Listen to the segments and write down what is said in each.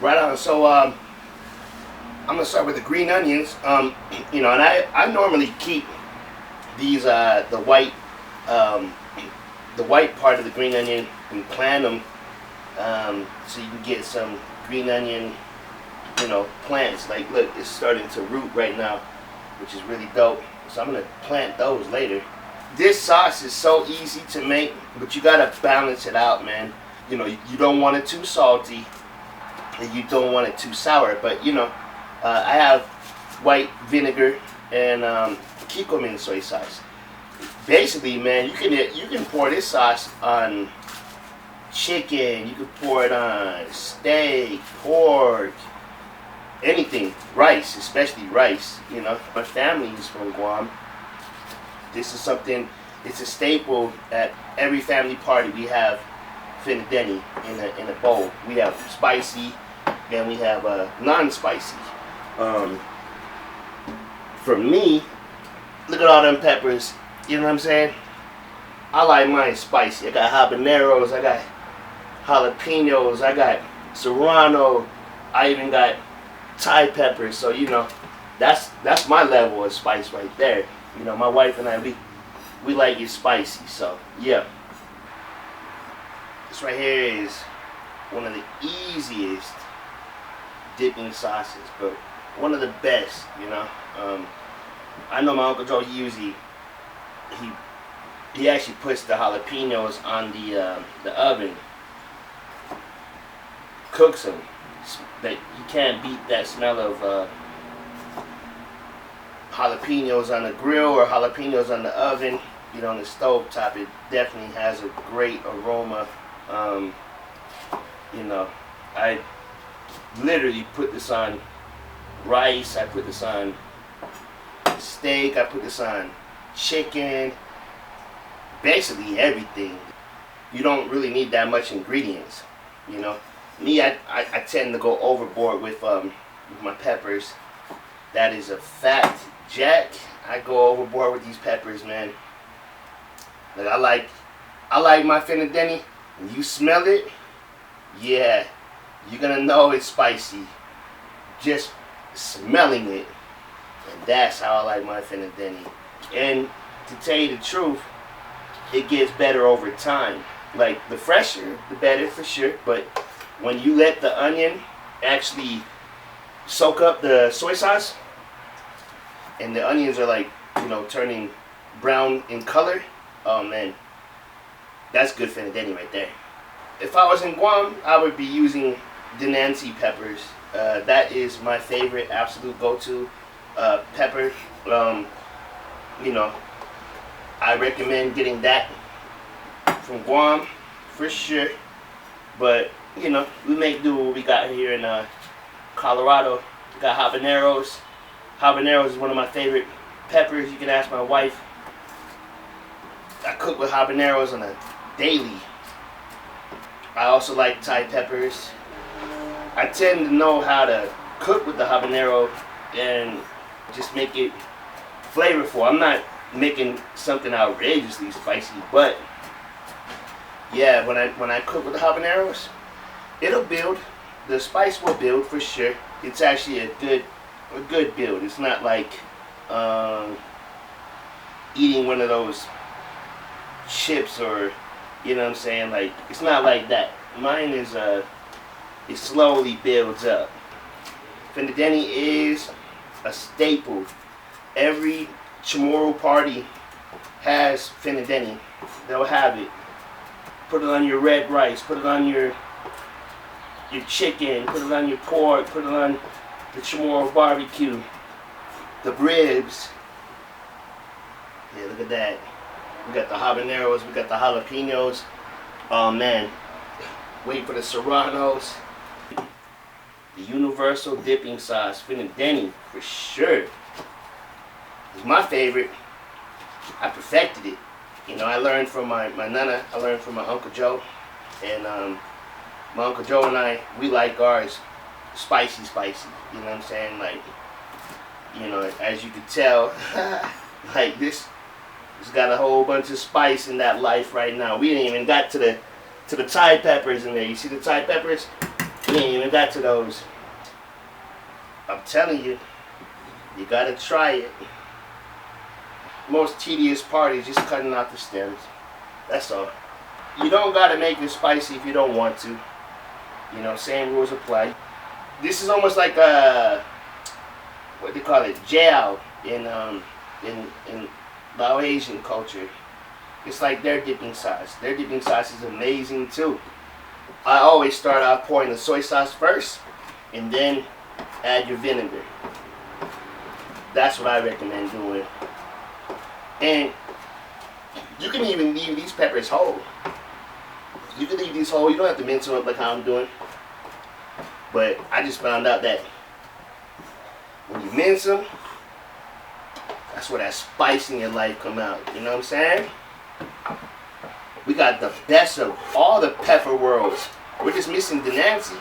Right on. So I'm gonna start with the green onions. You know, and I normally keep these um, the white part of the green onion and plant them so you can get some green onion, you know, plants. Like, look, it's starting to root right now, which is really dope. So I'm gonna plant those later. This sauce is so easy to make, but you gotta balance it out, man. You know, you don't want it too salty, and you don't want it too sour. But you know, I have white vinegar and Kikkoman soy sauce. Basically, man, you can pour this sauce on chicken. You can pour it on steak, pork, anything, rice, especially rice. You know, my family is from Guam. This is something. It's a staple at every family party. We have Fina Denne in a bowl. We have spicy, and we have non-spicy. For me, look at all them peppers. You know what I'm saying? I like mine spicy. I got habaneros. I got jalapenos. I got serrano. I even got Thai peppers. So you know, that's my level of spice right there. You know, my wife and I, we like it spicy. So yeah, this right here is one of the easiest dipping sauces, but one of the best. You know, I know my Uncle Joe. He actually puts the jalapenos on the oven, cooks them. That you can't beat that smell of jalapenos on the grill or jalapenos on the oven. You know, on the stove top, it definitely has a great aroma. You know, I literally put this on rice. I put this on steak. I put this on chicken. Basically everything. You don't really need that much ingredients. You know, me, I tend to go overboard with my peppers. That is a fact, Jack. I go overboard with these peppers, man. Like I like my Fina Denne. When you smell it, yeah, you're gonna know it's spicy. Just smelling it, and that's how I like my Fina Denne. And to tell you the truth, it gets better over time. Like, the fresher, the better for sure. But when you let the onion actually soak up the soy sauce, and the onions are like, you know, turning brown in color, oh man, that's good Fina Denne right there. If I was in Guam, I would be using Denancy peppers. That is my favorite, absolute go-to pepper. You know, I recommend getting that from Guam for sure. But you know, we make do what we got here in Colorado. We got habaneros. Habaneros is one of my favorite peppers. You can ask my wife. I cook with habaneros on a daily. I also like Thai peppers. I tend to know how to cook with the habanero and just make it flavorful. I'm not making something outrageously spicy, but yeah, when I cook with the habaneros, it'll build. The spice will build for sure. It's actually a good build. It's not like eating one of those chips, or you know what I'm saying. Like, it's not like that. Mine is it slowly builds up. Fina Denne is a staple. Every Chamorro party has Fina Denne. They'll have it. Put it on your red rice. Put it on your chicken. Put it on your pork. Put it on the Chamorro barbecue. The ribs. Yeah, look at that. We got the habaneros. We got the jalapenos. Oh man. Wait for the serranos. The universal dipping sauce, Fina Denne, for sure. It's my favorite. I perfected it. You know, I learned from my nana. I learned from my Uncle Joe. And my Uncle Joe and I, we like ours spicy. You know what I'm saying? Like, you know, as you can tell, like this got a whole bunch of spice in that life right now. We ain't even got to the Thai peppers in there. You see the Thai peppers? We ain't even got to those. I'm telling you, you gotta try it. Most tedious part is just cutting out the stems. That's all. You don't gotta make it spicy if you don't want to. You know, same rules apply. This is almost like a, what they call it, gel in Laotian culture. It's like their dipping sauce. Their dipping sauce is amazing too. I always start out pouring the soy sauce first, and then add your vinegar. That's what I recommend doing. And you can even leave these peppers whole. You can leave these whole. You don't have to mince them up like how I'm doing. But I just found out that when you mince them, that's where that spice in your life come out. You know what I'm saying? We got the best of all the pepper worlds. We're just missing the Nancy.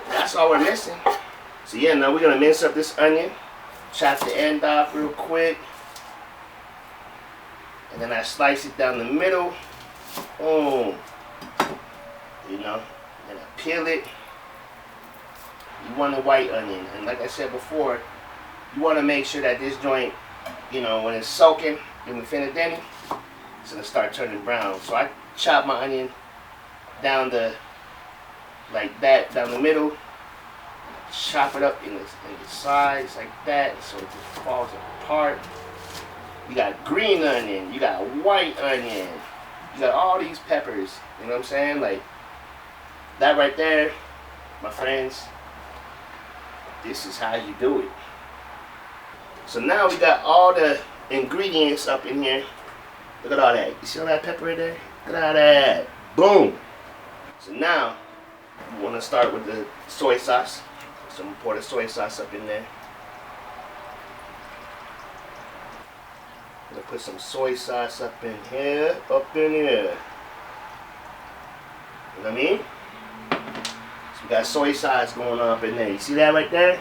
That's all we're missing. So yeah, now we're gonna mince up this onion. Chop the end off real quick. And then I slice it down the middle. Boom. You know, then I peel it. You want a white onion. And like I said before, you want to make sure that this joint, you know, when it's soaking in the Fina Denne, it's going to start turning brown. So I chop my onion down like that, down the middle. Chop it up in the sides like that so it just falls apart. You got green onion, you got white onion, you got all these peppers, you know what I'm saying? Like, that right there, my friends, this is how you do it. So now we got all the ingredients up in here. Look at all that. You see all that pepper in there? Look at all that. Boom. So now, we want to start with the soy sauce. So I'm going to pour the soy sauce up in there. I'm going to put some soy sauce up in here. Up in here. You know what I mean? So we got soy sauce going on up in there. You see that right there?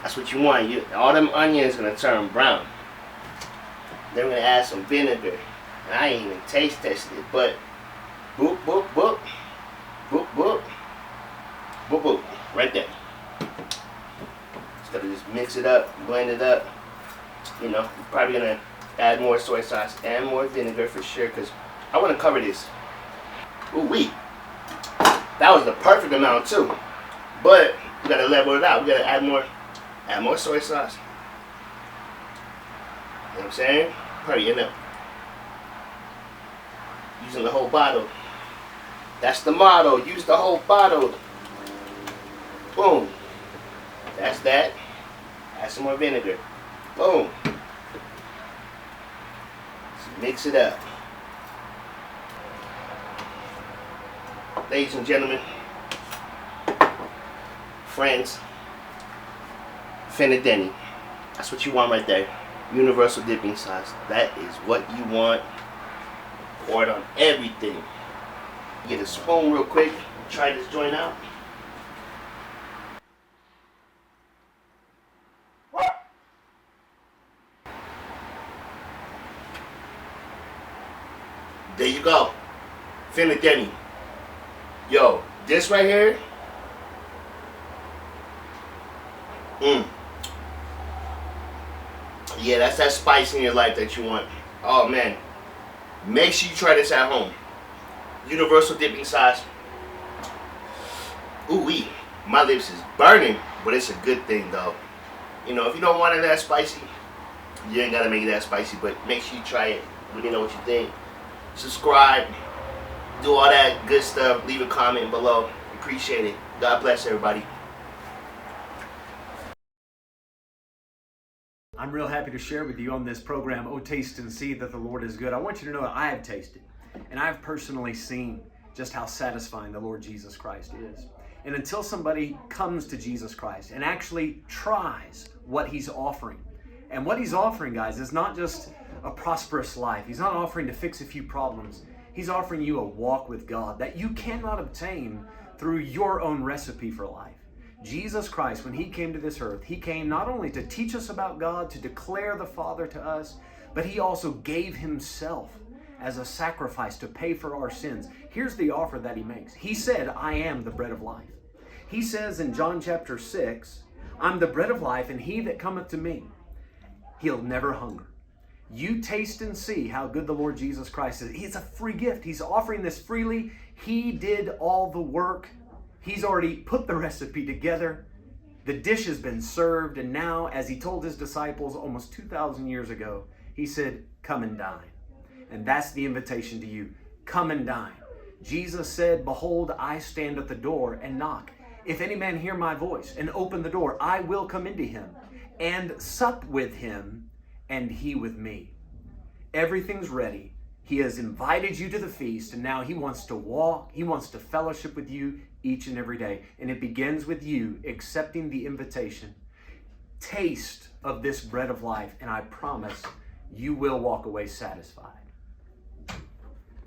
That's what you want. All them onions going to turn brown. Then we're going to add some vinegar. And I ain't even taste tested it, but boop, boop, boop. Boop, boop. Boop, boop. Right there. Just got to just mix it up, blend it up. You know, we're probably going to add more soy sauce and more vinegar for sure, because I want to cover this. Ooh wee. That was the perfect amount too. But we got to level it out. We got to add more soy sauce. You know what I'm saying? Probably end up using the whole bottle. That's the motto. Use the whole bottle. Boom. That's that. Add some more vinegar. Boom. So mix it up. Ladies and gentlemen, friends, Fina Denne. That's what you want right there. Universal dipping sauce. That is what you want. Pour it on everything. Get a spoon real quick. Try this joint out. There you go. Fina Denne. Yo, this right here. Yeah, that's that spice in your life that you want. Oh man. Make sure you try this at home. Universal dipping sauce. Ooh wee. My lips is burning, but it's a good thing though. You know, if you don't want it that spicy, you ain't gotta make it that spicy, but make sure you try it. Let me know what you think. Subscribe. Do all that good stuff. Leave a comment below. Appreciate it. God bless everybody. I'm real happy to share with you on this program, Oh Taste and See That the Lord is Good. I want you to know that I have tasted, and I've personally seen just how satisfying the Lord Jesus Christ is. And until somebody comes to Jesus Christ and actually tries what He's offering, and what He's offering, guys, is not just a prosperous life. He's not offering to fix a few problems. He's offering you a walk with God that you cannot obtain through your own recipe for life. Jesus Christ, when He came to this earth, He came not only to teach us about God, to declare the Father to us, but He also gave Himself as a sacrifice to pay for our sins. Here's the offer that he makes. He said, I am the bread of life. He says in John chapter 6, I'm the bread of life, and he that cometh to me, he'll never hunger. You taste and see how good the Lord Jesus Christ is. He's a free gift. He's offering this freely. He did all the work. He's already put the recipe together. The dish has been served, and now, as he told his disciples almost 2,000 years ago, he said, come and dine. And that's the invitation to you. Come and dine. Jesus said, behold, I stand at the door and knock. If any man hear my voice and open the door, I will come into him and sup with him and he with me. Everything's ready. He has invited you to the feast, and now he wants to walk. He wants to fellowship with you each and every day. And it begins with you accepting the invitation. Taste of this bread of life, and I promise you will walk away satisfied.